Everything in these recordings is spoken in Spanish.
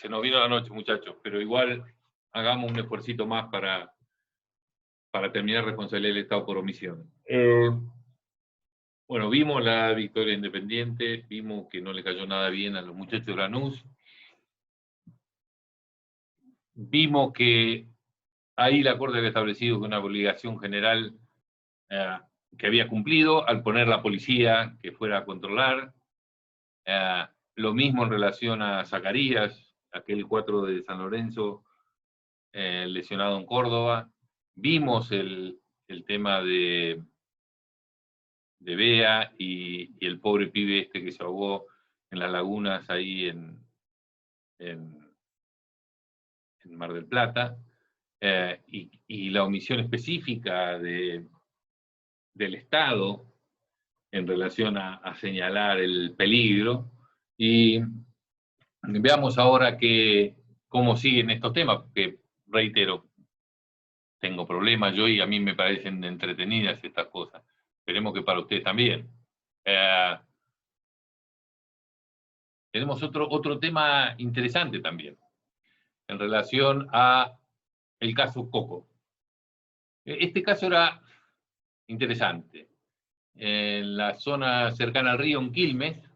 Se nos vino la noche, muchachos, pero igual hagamos un esfuercito más para terminar responsabilidad del Estado por omisión. Bueno, vimos la victoria Independiente, vimos que no le cayó nada bien a los muchachos de Lanús, vimos que ahí la Corte había establecido que una obligación general que había cumplido al poner la policía que fuera a controlar. Lo mismo en relación a Zacarías, aquel 4 de San Lorenzo, lesionado en Córdoba. Vimos el tema de Bea y el pobre pibe este que se ahogó en las lagunas ahí en Mar del Plata, y la omisión específica del Estado en relación a señalar el peligro. Y veamos ahora cómo siguen estos temas, porque, reitero, tengo problemas yo y a mí me parecen entretenidas estas cosas. Esperemos que para ustedes también. Tenemos otro tema interesante también, en relación a el caso Coco. Este caso era interesante. En la zona cercana al río, en Quilmes,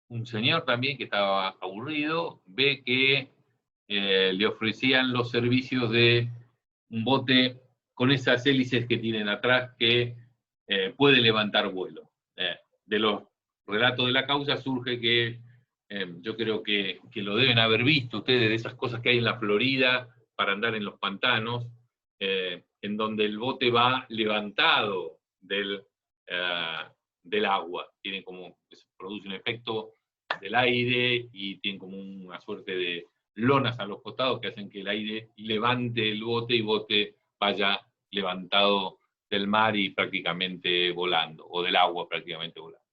un señor también que estaba aburrido, ve que le ofrecían los servicios de un bote con esas hélices que tienen atrás que puede levantar vuelo. De los relatos de la causa surge que yo creo que lo deben haber visto ustedes, de esas cosas que hay en la Florida para andar en los pantanos, en donde el bote va levantado del agua. Tiene como, se produce un efecto del aire y tiene como una suerte de lonas a los costados que hacen que el aire levante el bote y el bote vaya levantado del mar y prácticamente volando, o del agua prácticamente volando.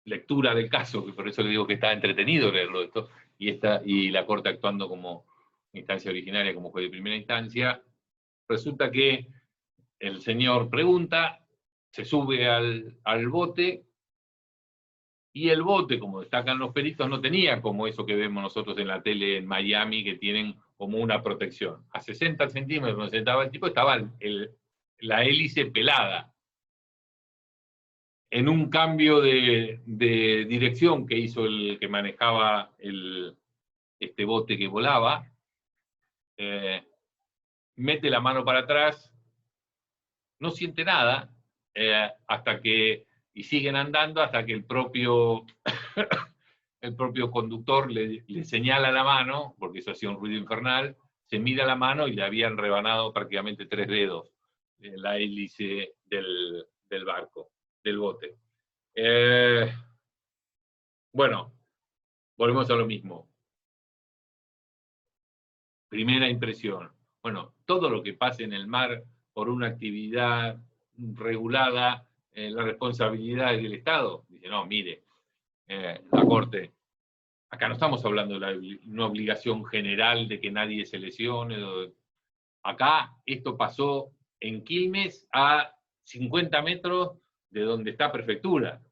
Lectura del caso, que por eso le digo que está entretenido leerlo esto, y la Corte actuando como instancia originaria, como fue de primera instancia. Resulta que el señor pregunta, se sube al bote, y el bote, como destacan los peritos, no tenía como eso que vemos nosotros en la tele en Miami, que tienen como una protección. A 60 centímetros donde estaba el tipo, estaba la hélice pelada. En un cambio de dirección que hizo el que manejaba este bote que volaba, mete la mano para atrás, no siente nada, y siguen andando hasta que el propio conductor le señala la mano, porque eso hacía un ruido infernal, se mira la mano y le habían rebanado prácticamente 3 dedos la hélice del barco, del bote. Bueno, volvemos a lo mismo. Primera impresión. Bueno, todo lo que pase en el mar por una actividad regulada, la responsabilidad es del Estado. Dice, no, mire, la Corte, acá no estamos hablando de una obligación general de que nadie se lesione. Acá esto pasó en Quilmes, a 50 metros de donde está Prefectura.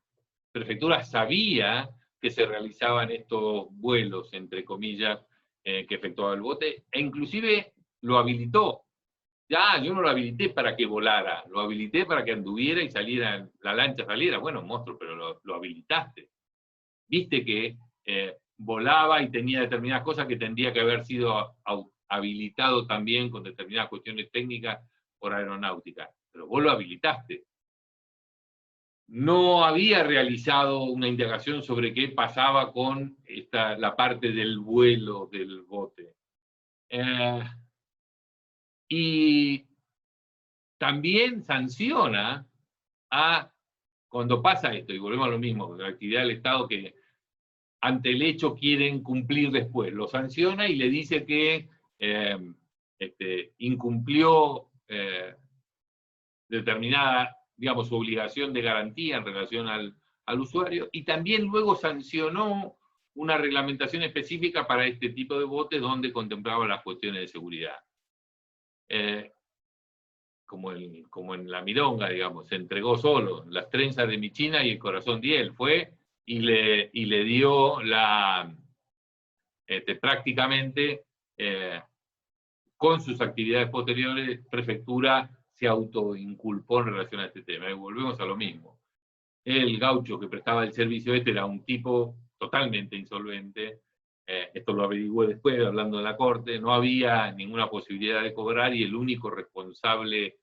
Prefectura sabía que se realizaban estos vuelos, entre comillas, que efectuaba el bote, e inclusive lo habilitó. Ya, yo no lo habilité para que volara, lo habilité para que anduviera y saliera, la lancha saliera. Bueno, monstruo, pero lo habilitaste. Viste que volaba y tenía determinadas cosas que tendría que haber sido habilitado también con determinadas cuestiones técnicas por aeronáutica, pero vos lo habilitaste. No había realizado una indagación sobre qué pasaba con la parte del vuelo del bote. Y también sanciona cuando pasa esto, y volvemos a lo mismo, la actividad del Estado que ante el hecho quieren cumplir después, lo sanciona y le dice que incumplió determinada, digamos, su obligación de garantía en relación al usuario, y también luego sancionó una reglamentación específica para este tipo de botes donde contemplaba las cuestiones de seguridad. como en la milonga, digamos, se entregó solo, las trenzas de mi China y el corazón de él, fue y le dio prácticamente, con sus actividades posteriores, Prefectura se autoinculpó en relación a este tema. Y volvemos a lo mismo. El gaucho que prestaba el servicio era un tipo totalmente insolvente. Esto lo averigué después, hablando de la corte. No había ninguna posibilidad de cobrar y el único responsable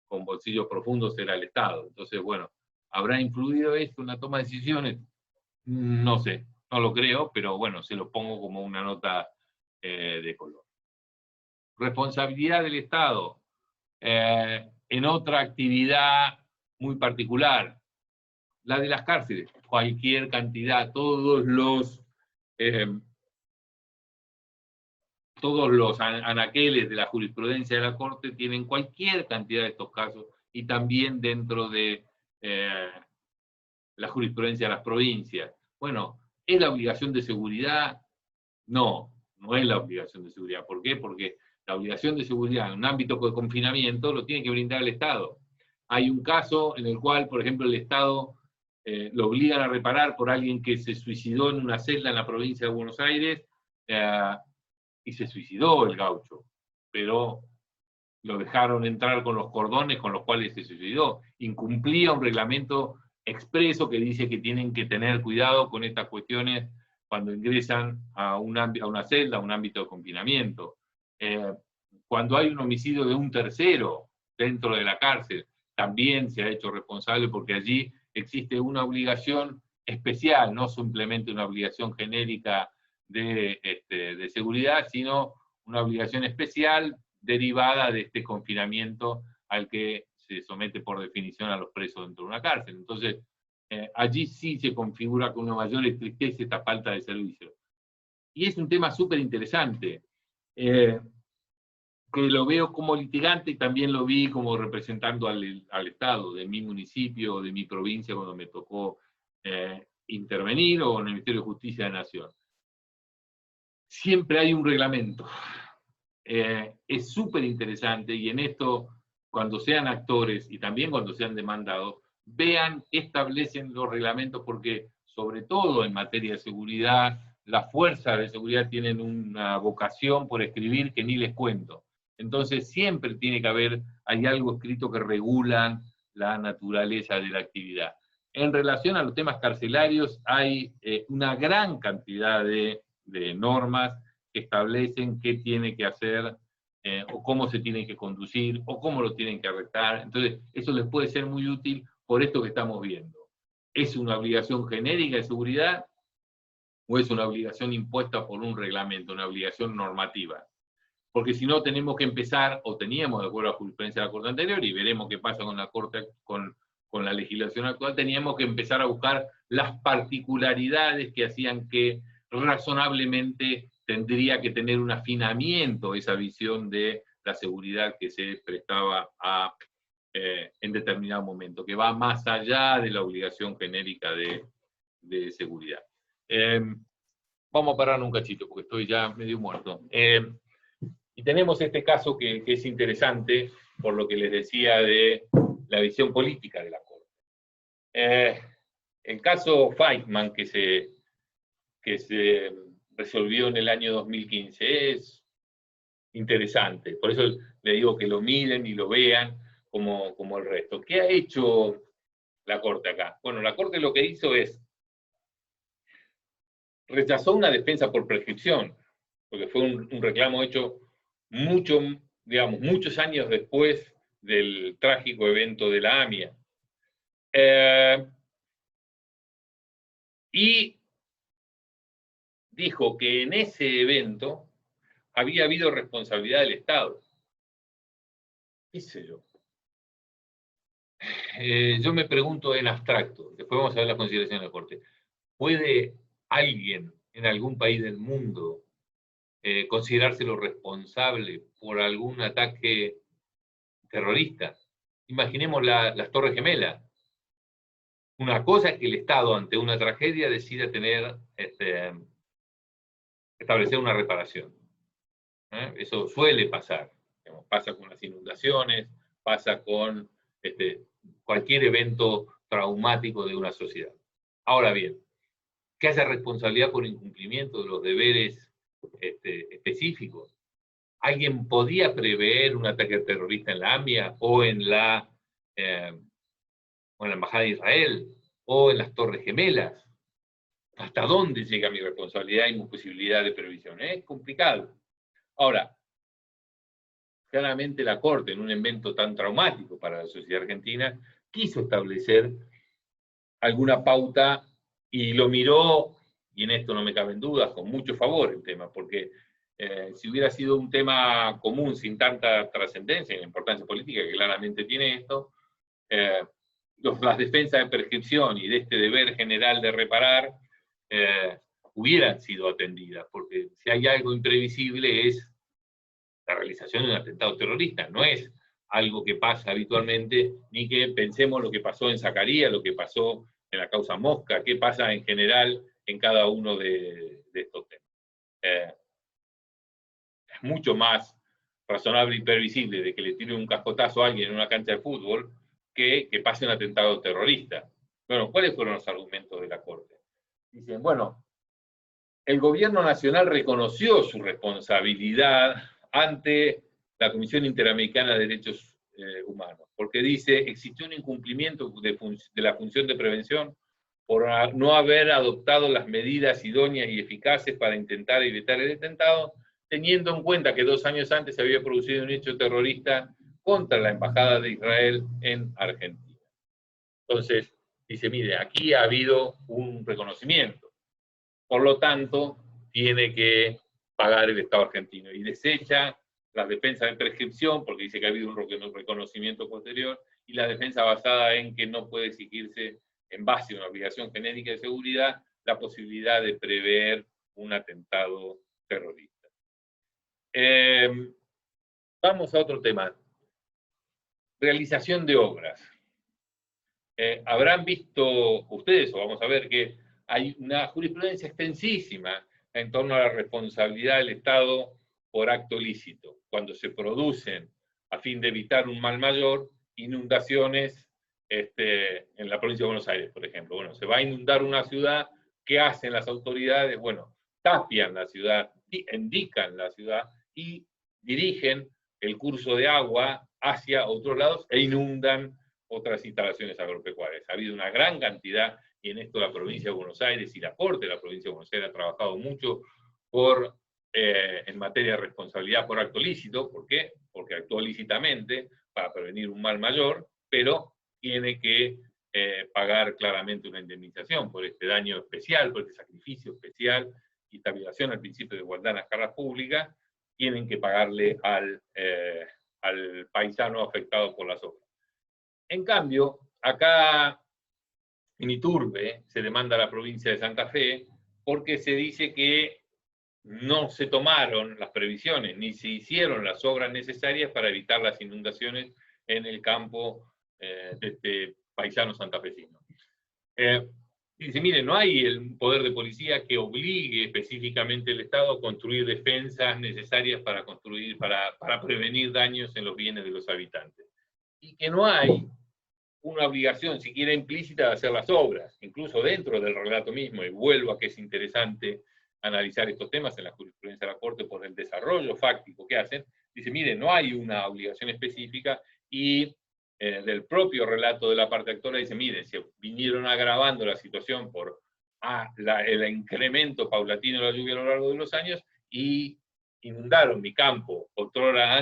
con bolsillos profundos era el Estado. Entonces, bueno, ¿habrá influido esto en la toma de decisiones? No sé, no lo creo, pero bueno, se lo pongo como una nota de color. Responsabilidad del Estado. En otra actividad muy particular, la de las cárceles, cualquier cantidad, todos los anaqueles de la jurisprudencia de la Corte tienen cualquier cantidad de estos casos, y también dentro de la jurisprudencia de las provincias. Bueno, ¿es la obligación de seguridad? No, no es la obligación de seguridad. ¿Por qué? Porque la obligación de seguridad en un ámbito de confinamiento lo tiene que brindar el Estado. Hay un caso en el cual, por ejemplo, el Estado lo obligan a reparar por alguien que se suicidó en una celda en la provincia de Buenos Aires, y se suicidó el gaucho, pero lo dejaron entrar con los cordones con los cuales se suicidó. Incumplía un reglamento expreso que dice que tienen que tener cuidado con estas cuestiones cuando ingresan a una celda, a un ámbito de confinamiento. Cuando hay un homicidio de un tercero dentro de la cárcel, también se ha hecho responsable, porque allí existe una obligación especial, no simplemente una obligación genérica de seguridad, sino una obligación especial derivada de este confinamiento al que se somete por definición a los presos dentro de una cárcel. Entonces, allí sí se configura con una mayor estrictez esta falta de servicio. Y es un tema súper interesante, que lo veo como litigante y también lo vi como representando al Estado, de mi municipio, de mi provincia, cuando me tocó intervenir, o en el Ministerio de Justicia de Nación. Siempre hay un reglamento. Es súper interesante, y en esto, cuando sean actores y también cuando sean demandados, vean, establecen los reglamentos, porque sobre todo en materia de seguridad, las fuerzas de seguridad tienen una vocación por escribir que ni les cuento. Entonces siempre tiene que haber, hay algo escrito que regulan la naturaleza de la actividad. En relación a los temas carcelarios, hay una gran cantidad de normas que establecen qué tiene que hacer, o cómo se tienen que conducir, o cómo lo tienen que arrestar. Entonces, eso les puede ser muy útil por esto que estamos viendo. ¿Es una obligación genérica de seguridad o es una obligación impuesta por un reglamento, una obligación normativa? Porque si no, tenemos que empezar, o teníamos, de acuerdo a la jurisprudencia de la Corte anterior, y veremos qué pasa con la Corte, con la legislación actual, teníamos que empezar a buscar las particularidades que hacían que razonablemente tendría que tener un afinamiento esa visión de la seguridad que se prestaba en determinado momento, que va más allá de la obligación genérica de seguridad. Vamos a parar un cachito, porque estoy ya medio muerto. Y tenemos este caso que es interesante, por lo que les decía de la visión política de la Corte. El caso Feynman, que se resolvió en el año 2015, es interesante. Por eso le digo que lo miren y lo vean como el resto. ¿Qué ha hecho la Corte acá? Bueno, la Corte lo que hizo es rechazó una defensa por prescripción, porque fue un reclamo hecho muchos años después del trágico evento de la AMIA. Y dijo que en ese evento había habido responsabilidad del Estado. ¿Qué sé yo? Yo me pregunto en abstracto, después vamos a ver las consideraciones de la Corte. ¿Puede alguien en algún país del mundo considerárselo responsable por algún ataque terrorista? Imaginemos las Torres Gemelas. Una cosa es que el Estado, ante una tragedia, decida establecer una reparación. Eso suele pasar. Pasa con las inundaciones, pasa con cualquier evento traumático de una sociedad. Ahora bien, que haya responsabilidad por incumplimiento de los deberes específicos. ¿Alguien podía prever un ataque terrorista en la AMIA o en la Embajada de Israel o en las Torres Gemelas? ¿Hasta dónde llega mi responsabilidad y mi posibilidad de previsión? Es complicado. Ahora, claramente la Corte, en un evento tan traumático para la sociedad argentina, quiso establecer alguna pauta y lo miró, y en esto no me caben dudas, con mucho favor el tema, porque si hubiera sido un tema común sin tanta trascendencia y la importancia política que claramente tiene esto, las defensas de prescripción y de este deber general de reparar hubieran sido atendidas, porque si hay algo imprevisible es la realización de un atentado terrorista, no es algo que pasa habitualmente, ni que pensemos lo que pasó en Zacarías, lo que pasó en la causa Mosca, qué pasa en general en cada uno de estos temas. Es mucho más razonable y previsible de que le tire un cascotazo a alguien en una cancha de fútbol que pase un atentado terrorista. Bueno, ¿cuáles fueron los argumentos de la Corte? Dicen, bueno, el gobierno nacional reconoció su responsabilidad ante la Comisión Interamericana de Derechos Humanos, porque dice, existió un incumplimiento de la función de prevención por no haber adoptado las medidas idóneas y eficaces para intentar evitar el atentado, teniendo en cuenta que 2 años antes se había producido un hecho terrorista contra la Embajada de Israel en Argentina. Entonces, dice, mire, aquí ha habido un reconocimiento. Por lo tanto, tiene que pagar el Estado argentino. Y desecha la defensa de prescripción, porque dice que ha habido un reconocimiento posterior, y la defensa basada en que no puede exigirse, en base a una obligación genérica de seguridad, la posibilidad de prever un atentado terrorista. Vamos a otro tema. Realización de obras. Habrán visto ustedes, o vamos a ver, que hay una jurisprudencia extensísima en torno a la responsabilidad del Estado por acto lícito, cuando se producen, a fin de evitar un mal mayor, inundaciones en la provincia de Buenos Aires, por ejemplo. Bueno, se va a inundar una ciudad, ¿qué hacen las autoridades? Bueno, tapian la ciudad, indican la ciudad y dirigen el curso de agua hacia otros lados e inundan otras instalaciones agropecuarias. Ha habido una gran cantidad, y en esto la provincia de Buenos Aires y la Corte de la provincia de Buenos Aires ha trabajado mucho en materia de responsabilidad por acto lícito. ¿Por qué? Porque actuó lícitamente para prevenir un mal mayor, pero tiene que pagar claramente una indemnización por este daño especial, por este sacrificio especial y esta violación al principio de igualdad en las cargas públicas. Tienen que pagarle al paisano afectado por las obras. En cambio, acá en Iturbe se demanda a la provincia de Santa Fe porque se dice que no se tomaron las previsiones ni se hicieron las obras necesarias para evitar las inundaciones en el campo de este paisano santafesino. Dice, mire, no hay el poder de policía que obligue específicamente al Estado a construir defensas necesarias para prevenir daños en los bienes de los habitantes. Y que no hay una obligación siquiera implícita de hacer las obras, incluso dentro del relato mismo, y vuelvo a que es interesante analizar estos temas en la jurisprudencia de la Corte por el desarrollo fáctico que hacen. Dice, mire, no hay una obligación específica, y del propio relato de la parte actora dice, mire, se vinieron agravando la situación por el incremento paulatino de la lluvia a lo largo de los años, y inundaron mi campo, otrora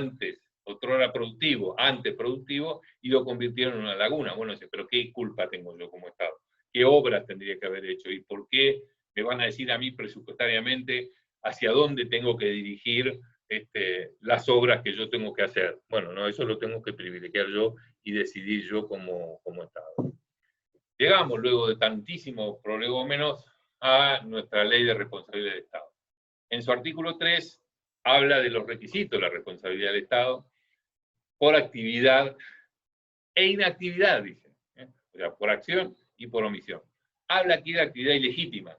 productivo, antes productivo, y lo convirtieron en una laguna. Bueno, dice, pero ¿qué culpa tengo yo como Estado? ¿Qué obras tendría que haber hecho? ¿Y por qué me van a decir a mí presupuestariamente hacia dónde tengo que dirigir las obras que yo tengo que hacer? Bueno, no, eso lo tengo que privilegiar yo y decidir yo como Estado. Llegamos luego de tantísimos prolegómenos a nuestra ley de responsabilidad del Estado. En su artículo 3 habla de los requisitos de la responsabilidad del Estado por actividad e inactividad, dice. O sea, por acción y por omisión. Habla aquí de actividad ilegítima,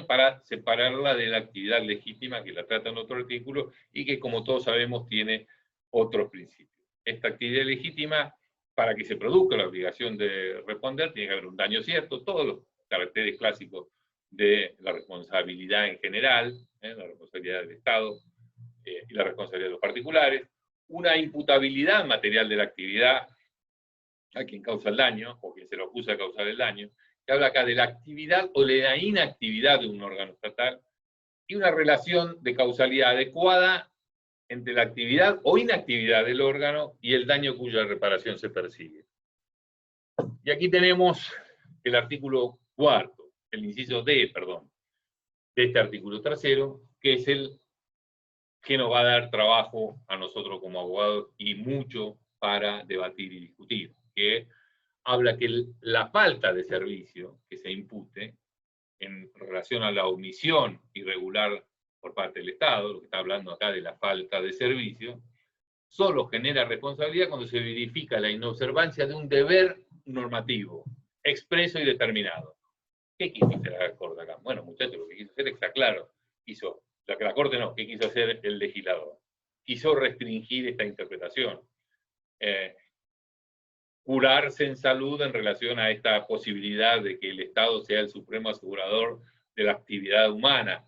para separarla de la actividad legítima, que la trata en otro artículo, y que, como todos sabemos, tiene otros principios. esta actividad legítima, para que se produzca la obligación de responder, tiene que haber un daño cierto, todos los caracteres clásicos de la responsabilidad en general, la responsabilidad del Estado y la responsabilidad de los particulares, una imputabilidad material de la actividad a quien causa el daño, o quien se lo acusa de causar el daño, que habla acá de la actividad o de la inactividad de un órgano estatal, y una relación de causalidad adecuada entre la actividad o inactividad del órgano y el daño cuya reparación se persigue. Y aquí tenemos el artículo cuarto, el inciso D, perdón, de este artículo tercero, que es el que nos va a dar trabajo a nosotros como abogados y mucho para debatir y discutir, que habla que la falta de servicio que se impute en relación a la omisión irregular por parte del Estado, lo que está hablando acá de la falta de servicio, solo genera responsabilidad cuando se verifica la inobservancia de un deber normativo, expreso y determinado. ¿Qué quiso hacer la Corte acá? Bueno, muchachos, lo que quiso hacer está claro. La Corte no, ¿qué quiso hacer el legislador? Quiso restringir esta interpretación. Curarse en salud en relación a esta posibilidad de que el Estado sea el supremo asegurador de la actividad humana.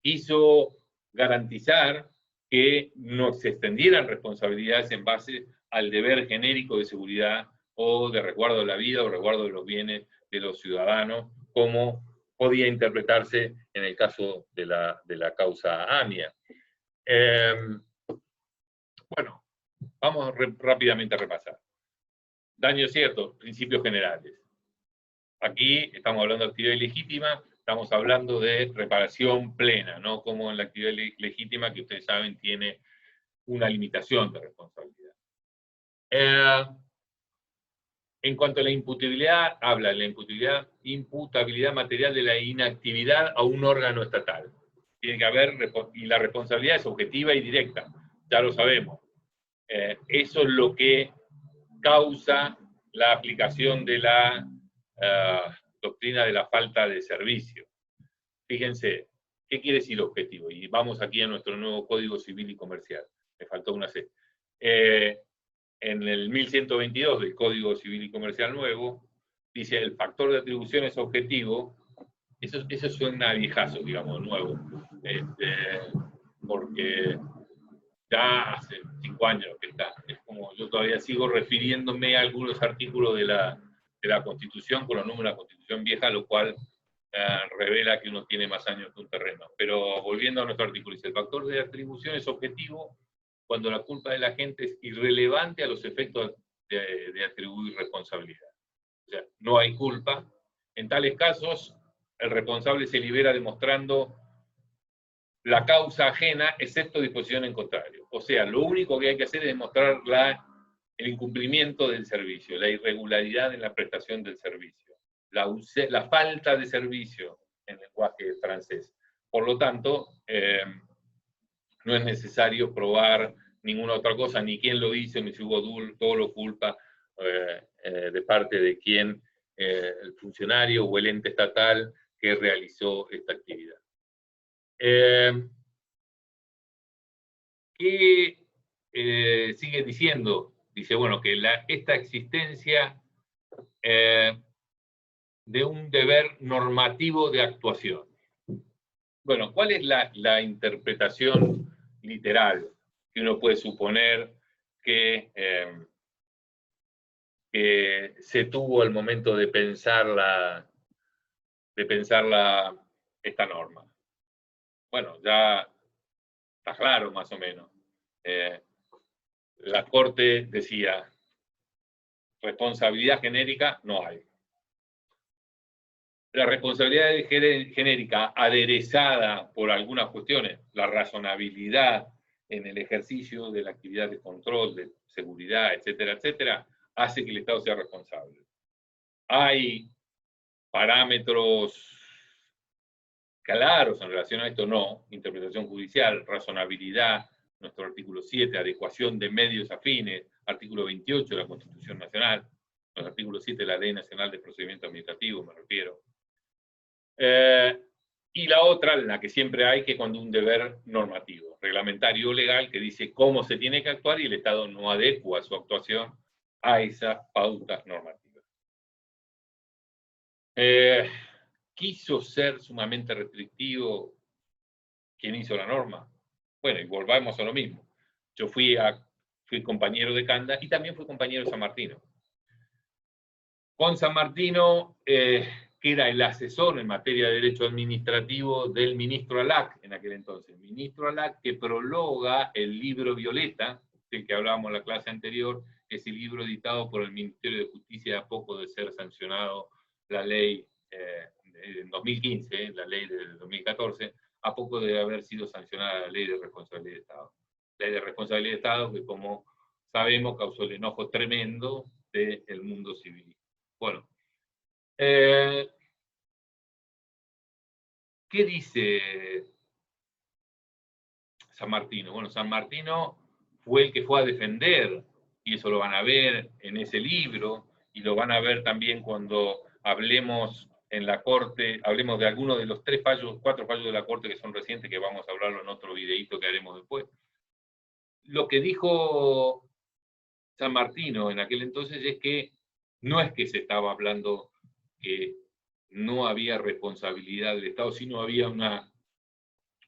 Quiso garantizar que no se extendieran responsabilidades en base al deber genérico de seguridad o de resguardo de la vida o resguardo de los bienes de los ciudadanos, como podía interpretarse en el caso de la causa AMIA. Bueno, vamos rápidamente a repasar. Daño cierto, principios generales. Aquí estamos hablando de actividad ilegítima, estamos hablando de reparación plena, no como en la actividad legítima, que ustedes saben tiene una limitación de responsabilidad. En cuanto a la imputabilidad, habla de la imputabilidad material de la inactividad a un órgano estatal. Tiene que haber, y la responsabilidad es objetiva y directa, ya lo sabemos. Eso es lo que causa la aplicación de la doctrina de la falta de servicio. Fíjense, ¿qué quiere decir objetivo? Y vamos aquí a nuestro nuevo Código Civil y Comercial. Me faltó una C. En el 1122 del Código Civil y Comercial nuevo, dice el factor de atribución es objetivo. Eso suena a viejazo, digamos, nuevo. Porque ya hace 5 años que está. Es como yo todavía sigo refiriéndome a algunos artículos de la Constitución con los números de la Constitución vieja, lo cual revela que uno tiene más años que un terreno. Pero volviendo a nuestro artículo, dice, el factor de atribución es objetivo cuando la culpa de la gente es irrelevante a los efectos de atribuir responsabilidad. O sea, no hay culpa. En tales casos, el responsable se libera demostrando la causa ajena, excepto disposición en contrario. O sea, lo único que hay que hacer es demostrar el incumplimiento del servicio, la irregularidad en la prestación del servicio, la falta de servicio en lenguaje francés. Por lo tanto, no es necesario probar ninguna otra cosa, ni quién lo hizo, ni si hubo todo lo culpa de parte de quién, el funcionario o el ente estatal que realizó esta actividad. ¿Qué sigue diciendo? Dice, bueno, que esta existencia de un deber normativo de actuación. Bueno, ¿cuál es la interpretación literal que uno puede suponer que se tuvo al momento de pensar esta norma? Bueno, ya está claro más o menos. La Corte decía, responsabilidad genérica no hay. La responsabilidad genérica aderezada por algunas cuestiones, la razonabilidad en el ejercicio de la actividad de control, de seguridad, etcétera, etcétera, hace que el Estado sea responsable. Hay parámetros claros en relación a esto, no, interpretación judicial, razonabilidad, nuestro artículo 7, adecuación de medios afines, artículo 28 de la Constitución Nacional, nuestro artículo 7 de la Ley Nacional de Procedimiento Administrativo, me refiero. Y la otra, en la que siempre hay, que es cuando un deber normativo, reglamentario o legal, que dice cómo se tiene que actuar y el Estado no adecua su actuación a esas pautas normativas. ¿Quiso ser sumamente restrictivo quien hizo la norma? Bueno, y volvamos a lo mismo. Yo fui compañero de Canda y también fui compañero de San Martino. Con San Martino, que era el asesor en materia de derecho administrativo del ministro Alac en aquel entonces. El ministro Alac que prologa el libro Violeta, del que hablábamos en la clase anterior, que es el libro editado por el Ministerio de Justicia a poco de ser sancionado la ley en 2015, la ley del 2014, a poco de haber sido sancionada la ley de responsabilidad de Estado. Ley de responsabilidad de Estado que, como sabemos, causó el enojo tremendo del mundo civil. Bueno, ¿qué dice San Martino? Bueno, San Martino fue el que fue a defender, y eso lo van a ver en ese libro, y lo van a ver también cuando hablemos en la Corte, hablemos de algunos de los 4 fallos de la Corte que son recientes, que vamos a hablarlo en otro videíto que haremos después. Lo que dijo San Martino en aquel entonces es que no es que se estaba hablando que no había responsabilidad del Estado, sino había una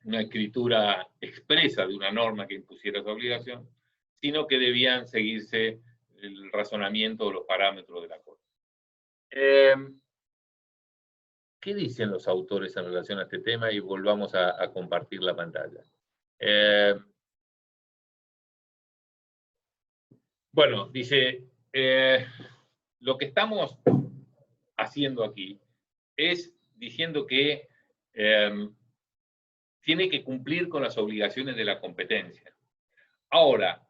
escritura expresa de una norma que impusiera esa obligación, sino que debían seguirse el razonamiento o los parámetros de la Corte. ¿Qué dicen los autores en relación a este tema? Y volvamos a compartir la pantalla. Bueno, dice, lo que estamos haciendo aquí es diciendo que tiene que cumplir con las obligaciones de la competencia. Ahora,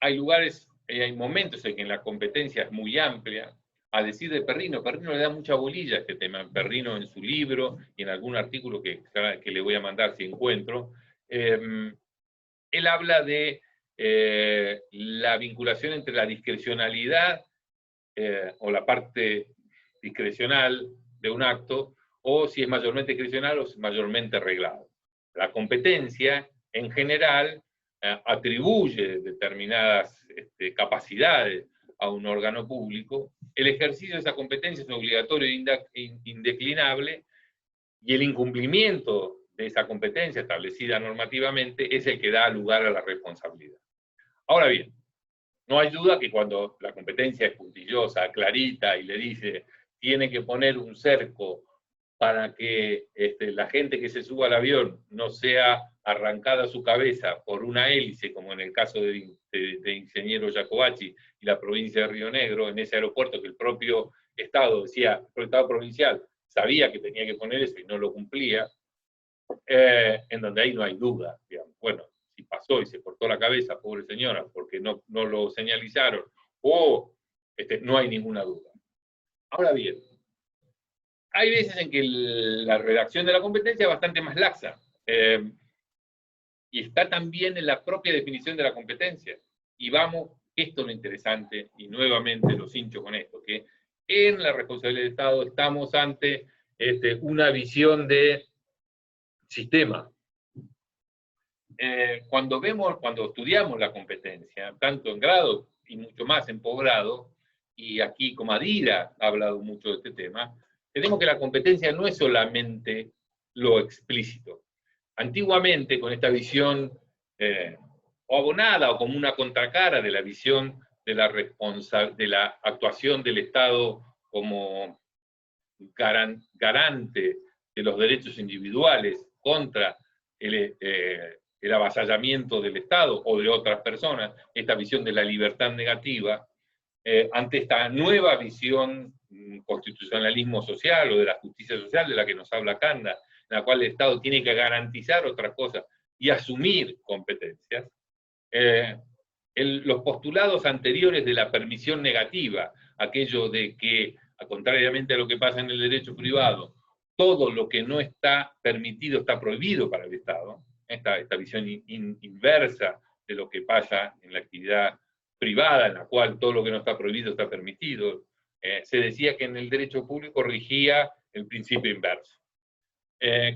hay lugares, hay momentos en que la competencia es muy amplia. A decir de Perrino le da mucha bolilla a este tema. Perrino en su libro y en algún artículo que le voy a mandar si encuentro, él habla de la vinculación entre la discrecionalidad o la parte discrecional de un acto, o si es mayormente discrecional o es mayormente reglado. La competencia, en general, atribuye determinadas capacidades a un órgano público. El ejercicio de esa competencia es obligatorio e indeclinable, y el incumplimiento de esa competencia establecida normativamente es el que da lugar a la responsabilidad. Ahora bien, no hay duda que cuando la competencia es puntillosa, clarita, y le dice, tiene que poner un cerco para que la gente que se suba al avión no sea arrancada a su cabeza por una hélice, como en el caso de Ingeniero Jacobacci y la provincia de Río Negro, en ese aeropuerto que el propio Estado decía, el Estado provincial sabía que tenía que poner eso y no lo cumplía, en donde ahí no hay duda, digamos. Bueno, si pasó y se cortó la cabeza, pobre señora, porque no lo señalizaron, o no hay ninguna duda. Ahora bien, hay veces en que la redacción de la competencia es bastante más laxa, y está también en la propia definición de la competencia. Y vamos, esto es lo interesante, y nuevamente los hincho con esto, que en la responsabilidad del Estado estamos ante una visión de sistema. Cuando estudiamos la competencia, tanto en grado y mucho más en posgrado, y aquí Comadira ha hablado mucho de este tema, tenemos que la competencia no es solamente lo explícito. Antiguamente, con esta visión o abonada o como una contracara de la visión de la actuación del Estado como garante de los derechos individuales contra el avasallamiento del Estado o de otras personas, esta visión de la libertad negativa, ante esta nueva visión constitucionalismo social o de la justicia social de la que nos habla Canda, en la cual el Estado tiene que garantizar otras cosas y asumir competencias, los postulados anteriores de la permisión negativa, aquello de que, contrariamente a lo que pasa en el derecho privado, todo lo que no está permitido está prohibido para el Estado, esta visión inversa de lo que pasa en la actividad privada, en la cual todo lo que no está prohibido está permitido, se decía que en el derecho público rigía el principio inverso.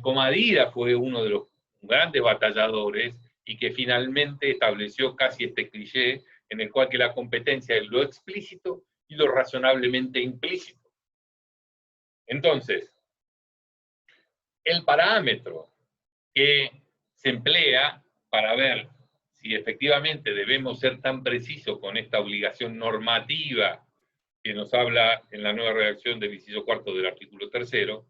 Comadira fue uno de los grandes batalladores y que finalmente estableció casi este cliché en el cual que la competencia es lo explícito y lo razonablemente implícito. Entonces, el parámetro que se emplea para ver si efectivamente debemos ser tan precisos con esta obligación normativa que nos habla en la nueva redacción del inciso cuarto del artículo 3º,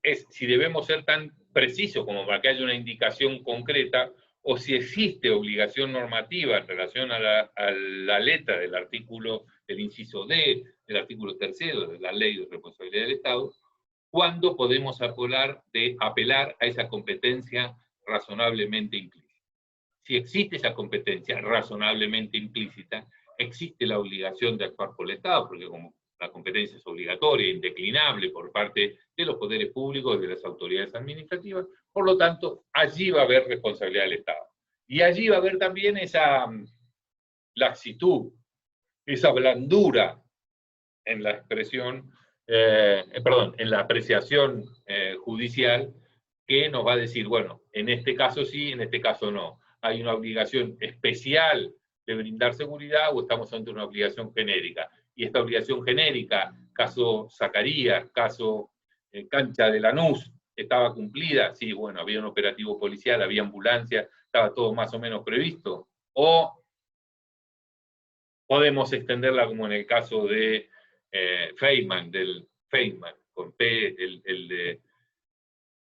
es si debemos ser tan precisos como para que haya una indicación concreta, o si existe obligación normativa en relación a la letra del artículo, del inciso D, del artículo 3º de la Ley de Responsabilidad del Estado, cuándo podemos apelar a esa competencia razonablemente implícita. Si existe esa competencia razonablemente implícita, existe la obligación de actuar por el Estado, porque como la competencia es obligatoria, indeclinable por parte de los poderes públicos, de las autoridades administrativas, por lo tanto, allí va a haber responsabilidad del Estado. Y allí va a haber también esa laxitud, esa blandura en la expresión, en la apreciación judicial, que nos va a decir, bueno, en este caso sí, en este caso no. Hay una obligación especial de brindar seguridad o estamos ante una obligación genérica. Y esta obligación genérica, caso Zacarías, caso Cancha de Lanús, estaba cumplida. Sí, bueno, había un operativo policial, había ambulancia, estaba todo más o menos previsto. O podemos extenderla como en el caso de Feynman, con P,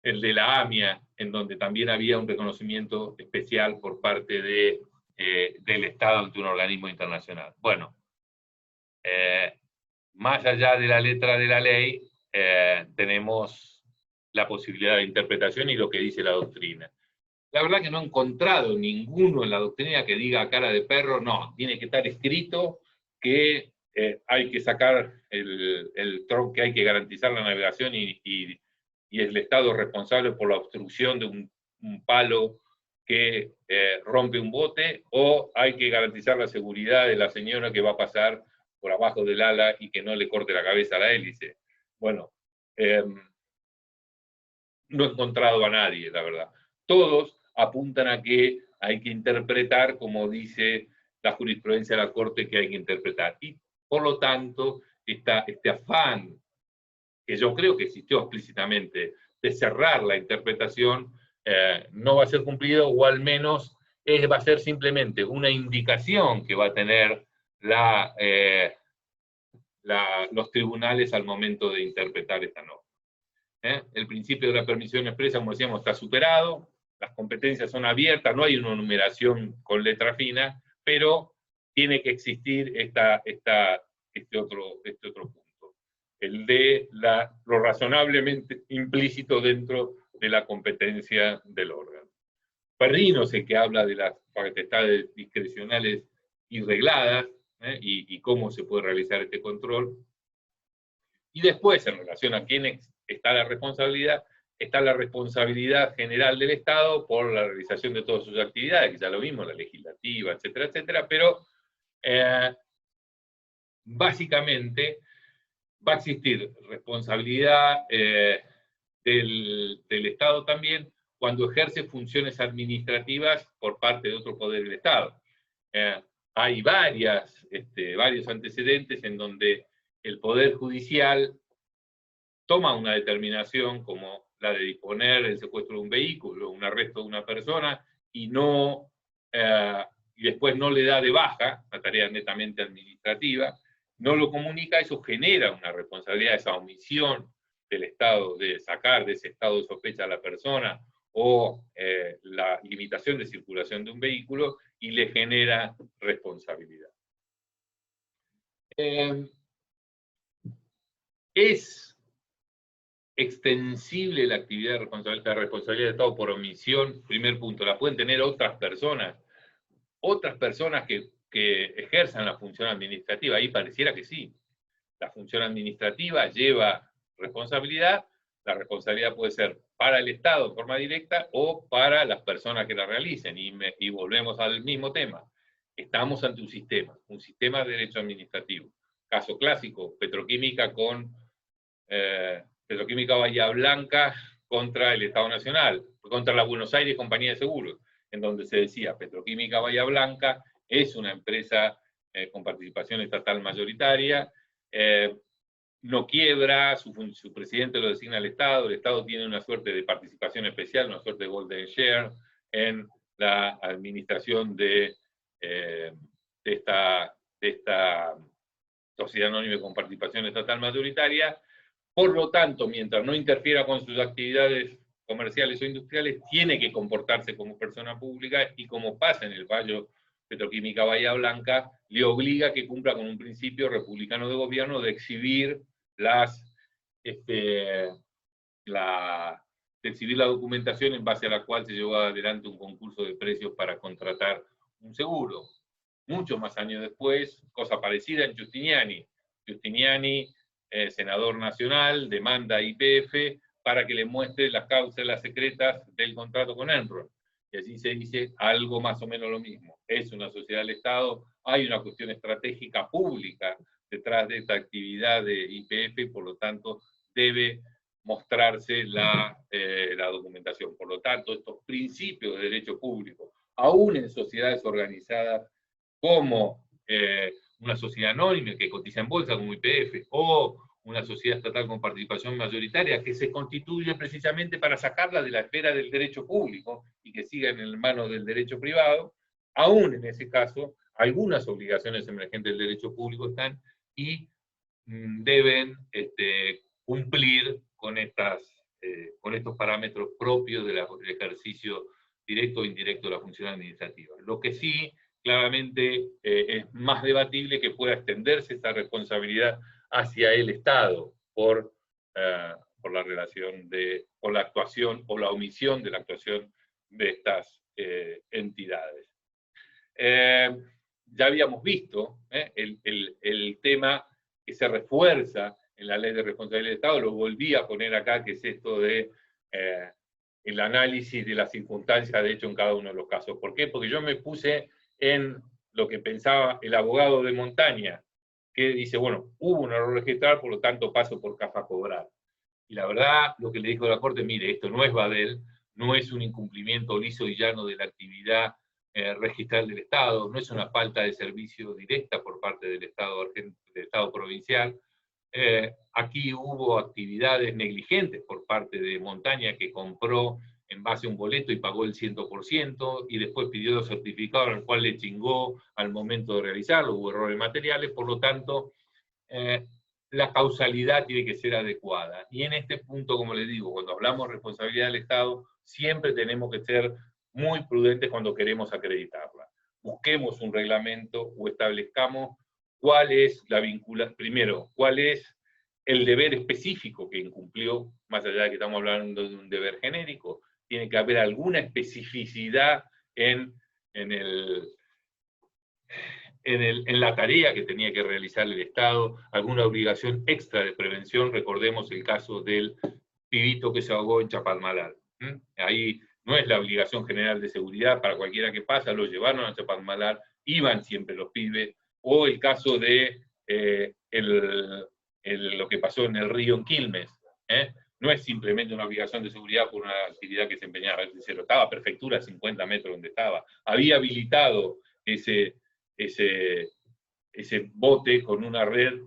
el de la AMIA, en donde también había un reconocimiento especial por parte del Estado ante un organismo internacional. Bueno, más allá de la letra de la ley, tenemos la posibilidad de interpretación y lo que dice la doctrina. La verdad que no he encontrado ninguno en la doctrina que diga a cara de perro, no, tiene que estar escrito que hay que sacar el tronco, que hay que garantizar la navegación y el Estado responsable por la obstrucción de un palo que rompe un bote, o hay que garantizar la seguridad de la señora que va a pasar por abajo del ala y que no le corte la cabeza a la hélice. Bueno, no he encontrado a nadie, la verdad. Todos apuntan a que hay que interpretar como dice la jurisprudencia de la Corte que hay que interpretar. Y por lo tanto, este afán, que yo creo que existió explícitamente, de cerrar la interpretación, no va a ser cumplido, o al menos va a ser simplemente una indicación que va a tener los tribunales al momento de interpretar esta norma. El principio de la permisión expresa, como decíamos, está superado, las competencias son abiertas, no hay una numeración con letra fina, pero tiene que existir este otro punto, el de lo razonablemente implícito dentro de la competencia del órgano. Perrino es el que habla de las potestades discrecionales y regladas, y cómo se puede realizar este control. Y después, en relación a quién está la responsabilidad general del Estado por la realización de todas sus actividades, que ya lo vimos, la legislativa, etcétera, etcétera, pero básicamente va a existir responsabilidad del Estado también cuando ejerce funciones administrativas por parte de otro poder del Estado. Hay varios antecedentes en donde el Poder Judicial toma una determinación como la de disponer el secuestro de un vehículo, un arresto de una persona, y después no le da de baja, una tarea netamente administrativa, no lo comunica, eso genera una responsabilidad, esa omisión del Estado de sacar de ese estado de sospecha a la persona, o la limitación de circulación de un vehículo, y le genera responsabilidad. Es extensible la actividad de responsabilidad del Estado por omisión. Primer punto, la pueden tener otras personas que ejerzan la función administrativa. Ahí pareciera que sí. La función administrativa lleva responsabilidad. La responsabilidad puede ser para el Estado en forma directa o para las personas que la realicen. Y volvemos al mismo tema. Estamos ante un sistema de derecho administrativo. Caso clásico, petroquímica con Petroquímica Bahía Blanca contra el Estado Nacional, contra la Buenos Aires Compañía de Seguros, en donde se decía Petroquímica Bahía Blanca es una empresa con participación estatal mayoritaria, no quiebra, su presidente lo designa el Estado tiene una suerte de participación especial, una suerte de golden share en la administración de esta sociedad anónima con participación estatal mayoritaria. Por lo tanto, mientras no interfiera con sus actividades comerciales o industriales, tiene que comportarse como persona pública, y como pasa en el fallo Petroquímica Bahía Blanca, le obliga a que cumpla con un principio republicano de gobierno de exhibir la documentación en base a la cual se llevó adelante un concurso de precios para contratar un seguro. Muchos más años después, cosa parecida en Giustiniani. Giustiniani, senador nacional, demanda a YPF para que le muestre las cláusulas secretas del contrato con Enron. Y allí se dice algo más o menos lo mismo. Es una sociedad del Estado, hay una cuestión estratégica pública detrás de esta actividad de YPF, y por lo tanto debe mostrarse la documentación. Por lo tanto, estos principios de derecho público, aún en sociedades organizadas como una sociedad anónima que cotiza en bolsa como YPF, o una sociedad estatal con participación mayoritaria que se constituye precisamente para sacarla de la esfera del derecho público y que siga en manos del derecho privado, aún en ese caso, algunas obligaciones emergentes del derecho público están y deben cumplir con estos parámetros propios del ejercicio directo o indirecto de la función administrativa. Lo que sí, claramente, es más debatible que pueda extenderse esta responsabilidad hacia el Estado por la relación por la actuación o la omisión de la actuación de estas entidades. Ya habíamos visto el tema que se refuerza en la Ley de Responsabilidad del Estado, lo volví a poner acá, que es esto de el análisis de las circunstancias de hecho en cada uno de los casos. ¿Por qué? Porque yo me puse en lo que pensaba el abogado de Montaña, que dice, bueno, hubo un error registral, por lo tanto paso por caja a cobrar. Y la verdad, lo que le dijo la Corte, mire, esto no es Badel, no es un incumplimiento liso y llano de la actividad registral del Estado, no es una falta de servicio directa por parte del Estado provincial. Aquí hubo actividades negligentes por parte de Montaña, que compró en base a un boleto y pagó el 100%, y después pidió los certificados, al cual le chingó al momento de realizarlo, hubo errores materiales, por lo tanto, la causalidad tiene que ser adecuada. Y en este punto, como les digo, cuando hablamos de responsabilidad del Estado, siempre tenemos que ser muy prudentes cuando queremos acreditarla. Busquemos un reglamento o establezcamos cuál es la vinculación, primero, cuál es el deber específico que incumplió, más allá de que estamos hablando de un deber genérico, tiene que haber alguna especificidad en la tarea que tenía que realizar el Estado, alguna obligación extra de prevención. Recordemos el caso del pibito que se ahogó en Chapalmalal. Ahí no es la obligación general de seguridad para cualquiera que pasa, lo llevaron a Chapalmalal, iban siempre los pibes, o el caso de lo que pasó en el río en Quilmes. No es simplemente una obligación de seguridad por una actividad que se empeñaba, estaba a prefectura a 50 metros donde estaba, había habilitado ese bote con una red,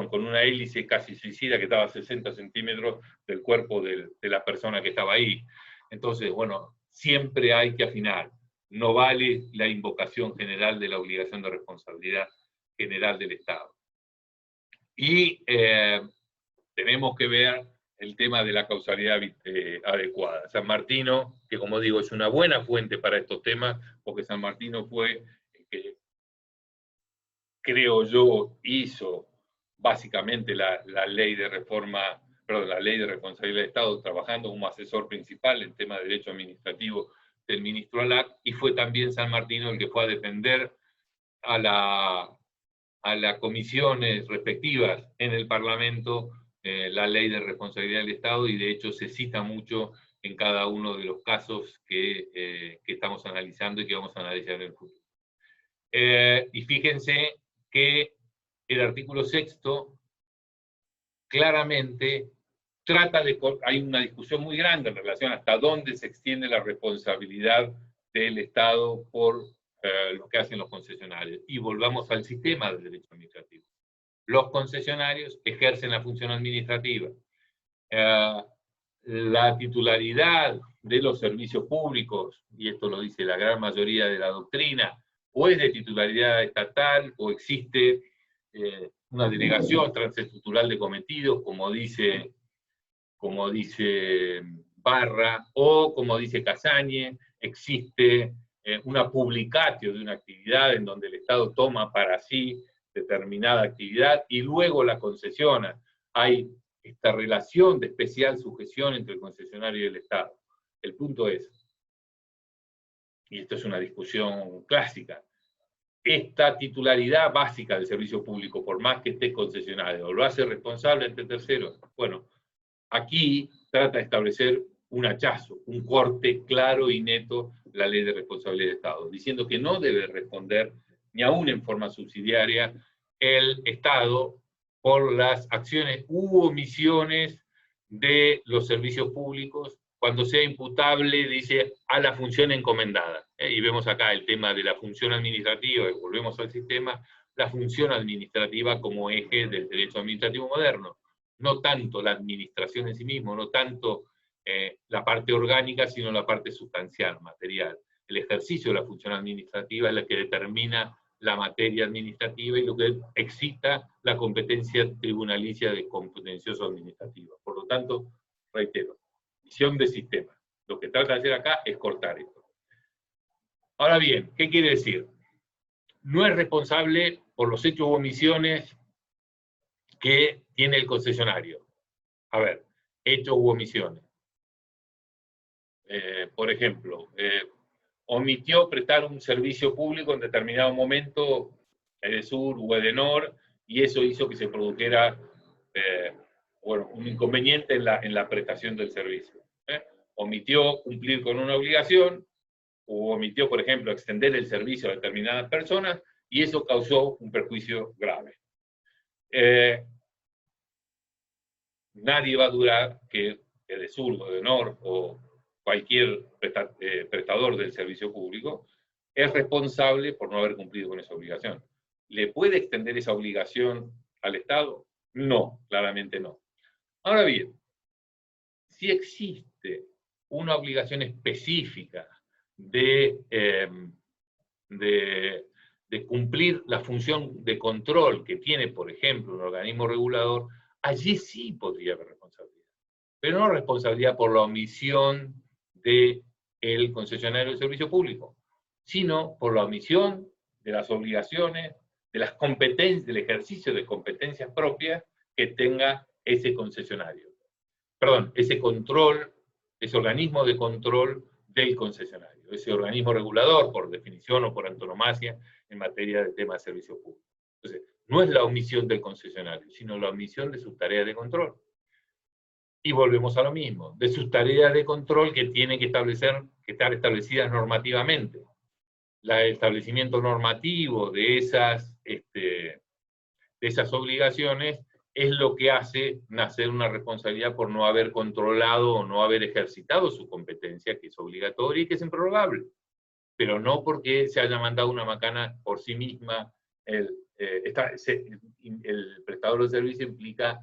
con una hélice casi suicida que estaba a 60 centímetros del cuerpo de la persona que estaba ahí. Entonces, bueno, siempre hay que afinar. No vale la invocación general de la obligación de responsabilidad general del Estado. Y tenemos que ver el tema de la causalidad adecuada. San Martino, que como digo, es una buena fuente para estos temas, porque San Martino fue el que, creo yo, hizo básicamente la ley de reforma, perdón, la ley de responsabilidad del Estado, trabajando como asesor principal en tema de derecho administrativo del ministro Alac, y fue también San Martino el que fue a defender a las comisiones respectivas en el Parlamento la ley de responsabilidad del Estado, y de hecho se cita mucho en cada uno de los casos que estamos analizando y que vamos a analizar en el futuro. Y fíjense que el artículo 6º claramente hay una discusión muy grande en relación a hasta dónde se extiende la responsabilidad del Estado por lo que hacen los concesionarios. Y volvamos al sistema del derecho administrativo. Los concesionarios ejercen la función administrativa. La titularidad de los servicios públicos, y esto lo dice la gran mayoría de la doctrina, o es de titularidad estatal, o existe una delegación transestructural de cometidos, como dice Barra, o como dice Casañe, existe una publicatio de una actividad en donde el Estado toma para sí determinada actividad y luego la concesiona. Hay esta relación de especial sujeción entre el concesionario y el Estado. El punto es, y esto es una discusión clásica, esta titularidad básica del servicio público, por más que esté concesionario, ¿lo hace responsable ante terceros? Bueno, aquí trata de establecer un hachazo, un corte claro y neto la ley de responsabilidad de Estado, diciendo que no debe responder, ni aún en forma subsidiaria, el Estado por las acciones u omisiones de los servicios públicos cuando sea imputable, dice, a la función encomendada. Y vemos acá el tema de la función administrativa, y volvemos al sistema, la función administrativa como eje del derecho administrativo moderno. No tanto la administración en sí mismo, no tanto la parte orgánica, sino la parte sustancial, material. El ejercicio de la función administrativa es la que determina la materia administrativa y lo que excita la competencia tribunalicia de competencioso administrativa. Por lo tanto, reitero, visión de sistema. Lo que trata de hacer acá es cortar esto. Ahora bien, ¿qué quiere decir? No es responsable por los hechos u omisiones que tiene el concesionario. A ver, hechos u omisiones. Por ejemplo, omitió prestar un servicio público en determinado momento, Edesur o Edenor, y eso hizo que se produjera bueno, un inconveniente en la prestación del servicio. Omitió cumplir con una obligación, o omitió, por ejemplo, extender el servicio a determinadas personas, y eso causó un perjuicio grave. Nadie va a dudar que Edesur o Edenor o cualquier prestador del servicio público es responsable por no haber cumplido con esa obligación. ¿Le puede extender esa obligación al Estado? No, claramente no. Ahora bien, si existe una obligación específica de cumplir la función de control que tiene, por ejemplo, un organismo regulador, allí sí podría haber responsabilidad. Pero no responsabilidad por la omisión del concesionario del servicio público, sino por la omisión de las obligaciones, de las competencias, del ejercicio de competencias propias que tenga ese concesionario. Perdón, ese control, ese organismo de control del concesionario, ese organismo regulador, por definición o por antonomasia, en materia de temas de servicio público. Entonces, no es la omisión del concesionario, sino la omisión de sus tareas de control. Y volvemos a lo mismo, de sus tareas de control que tienen que estar establecidas normativamente. El establecimiento normativo de esas obligaciones es lo que hace nacer una responsabilidad por no haber controlado o no haber ejercitado su competencia, que es obligatoria y que es improrrogable. Pero no porque se haya mandado una macana por sí misma. El prestador de servicio implica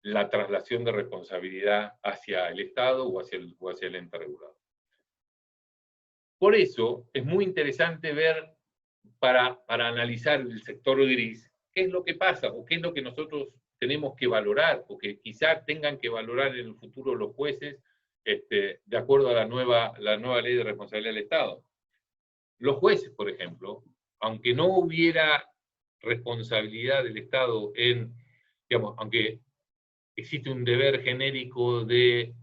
la traslación de responsabilidad hacia el Estado o hacia el ente regulador. Por eso es muy interesante ver, para analizar el sector gris, qué es lo que pasa o qué es lo que nosotros tenemos que valorar o que quizá tengan que valorar en el futuro los jueces de acuerdo a la nueva ley de responsabilidad del Estado. Los jueces, por ejemplo, aunque no hubiera responsabilidad del Estado aunque existe un deber genérico de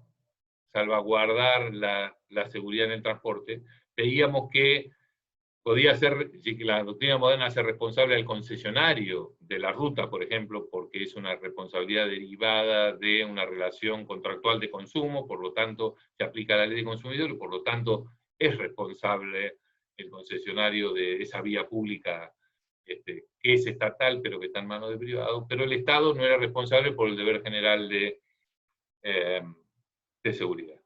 salvaguardar la seguridad en el transporte, veíamos que podía ser, que la doctrina moderna hace responsable al concesionario de la ruta, por ejemplo, porque es una responsabilidad derivada de una relación contractual de consumo, por lo tanto se aplica la ley de consumidor y por lo tanto es responsable el concesionario de esa vía pública que es estatal pero que está en manos de privados, pero el Estado no era responsable por el deber general de de seguridad.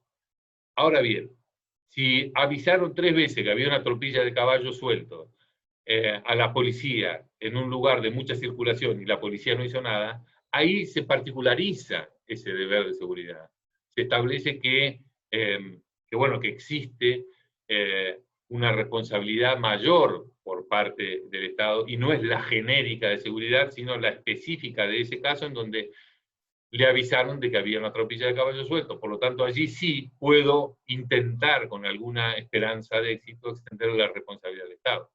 Ahora bien, si avisaron 3 veces que había una tropilla de caballos sueltos a la policía en un lugar de mucha circulación y la policía no hizo nada, ahí se particulariza ese deber de seguridad. Se establece que existe una responsabilidad mayor por parte del Estado, y no es la genérica de seguridad, sino la específica de ese caso en donde le avisaron de que había una tropilla de caballos sueltos. Por lo tanto, allí sí puedo intentar, con alguna esperanza de éxito, extender la responsabilidad del Estado.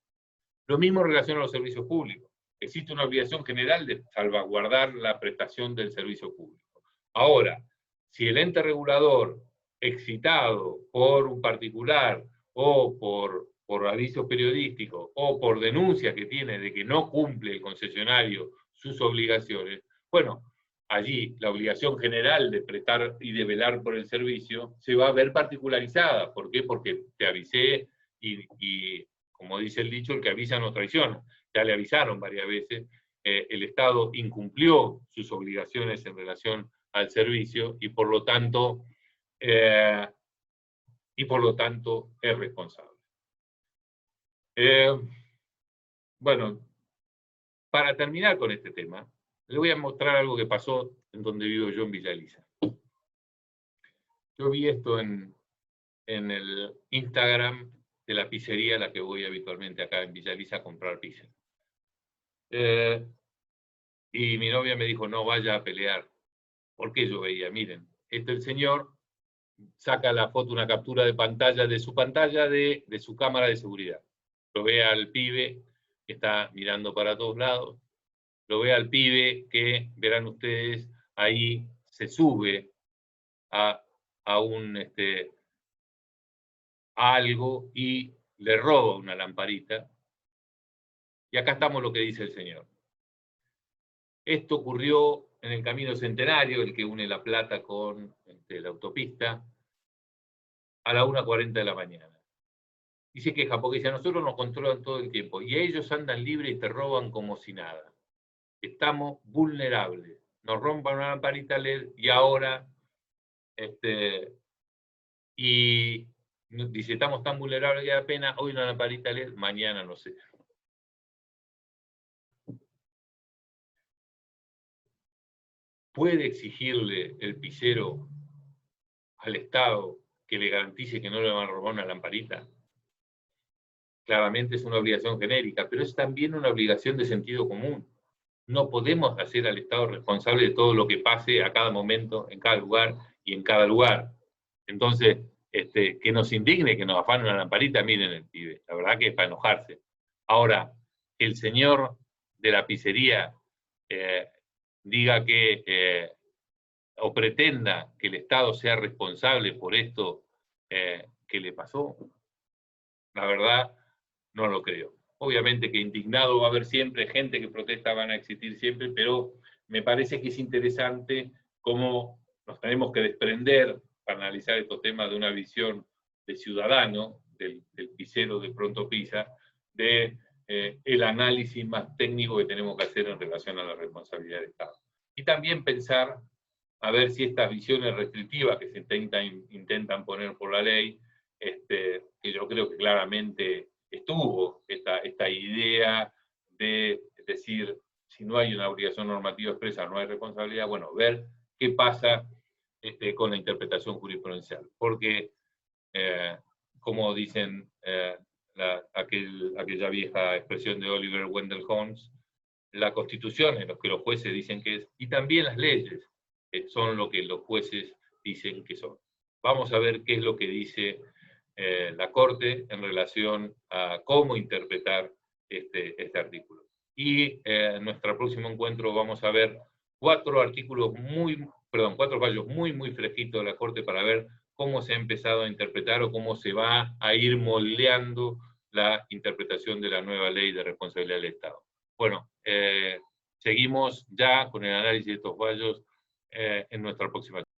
Lo mismo en relación a los servicios públicos. Existe una obligación general de salvaguardar la prestación del servicio público. Ahora, si el ente regulador, excitado por un particular o por avisos periodísticos o por denuncias que tiene de que no cumple el concesionario sus obligaciones, bueno, allí la obligación general de prestar y de velar por el servicio se va a ver particularizada. ¿Por qué? Porque te avisé y como dice el dicho, el que avisa no traiciona. Ya le avisaron varias veces, el Estado incumplió sus obligaciones en relación al servicio y por lo tanto es responsable. Bueno, para terminar con este tema, le voy a mostrar algo que pasó en donde vivo yo, en Villa Elisa. Yo vi esto en el Instagram de la pizzería a la que voy habitualmente acá en Villa Elisa a comprar pizza. Y mi novia me dijo, no vaya a pelear. ¿Por qué? Yo veía, miren, el señor saca la foto, una captura de pantalla de su cámara de seguridad. Lo ve al pibe que está mirando para todos lados, lo ve al pibe que, verán ustedes, ahí se sube a algo y le roba una lamparita. Y acá estamos lo que dice el señor. Esto ocurrió en el Camino Centenario, el que une La Plata con la autopista, a la 1:40 de la mañana. Y se queja porque dice, a nosotros nos controlan todo el tiempo y ellos andan libres y te roban como si nada. Estamos vulnerables. Nos rompan una lamparita LED y ahora, y dice, estamos tan vulnerables que apenas hoy una lamparita LED, mañana no sé. ¿Puede exigirle el pizzero al Estado que le garantice que no le van a robar una lamparita? Claramente es una obligación genérica, pero es también una obligación de sentido común. No podemos hacer al Estado responsable de todo lo que pase a cada momento, en cada lugar y en cada lugar. Entonces, que nos indigne, que nos afane una lamparita, miren el pibe, la verdad que es para enojarse. Ahora, el señor de la pizzería diga que, o pretenda que el Estado sea responsable por esto que le pasó, la verdad no lo creo. Obviamente que indignado va a haber siempre, gente que protesta van a existir siempre, pero me parece que es interesante cómo nos tenemos que desprender para analizar estos temas de una visión de ciudadano, del pizzero de Pronto Pizza, de el análisis más técnico que tenemos que hacer en relación a la responsabilidad del Estado. Y también pensar a ver si estas visiones restrictivas que se intentan poner por la ley, que yo creo que claramente estuvo esta idea de decir, si no hay una obligación normativa expresa, no hay responsabilidad, bueno, ver qué pasa con la interpretación jurisprudencial. Porque, como dicen aquella vieja expresión de Oliver Wendell Holmes, la Constitución es lo que los jueces dicen que es, y también las leyes son lo que los jueces dicen que son. Vamos a ver qué es lo que dice la Corte en relación a cómo interpretar este artículo. Y en nuestro próximo encuentro vamos a ver 4 fallos muy fresquitos de la Corte para ver cómo se ha empezado a interpretar o cómo se va a ir moldeando la interpretación de la nueva ley de responsabilidad del Estado. Bueno, seguimos ya con el análisis de estos fallos en nuestra próxima.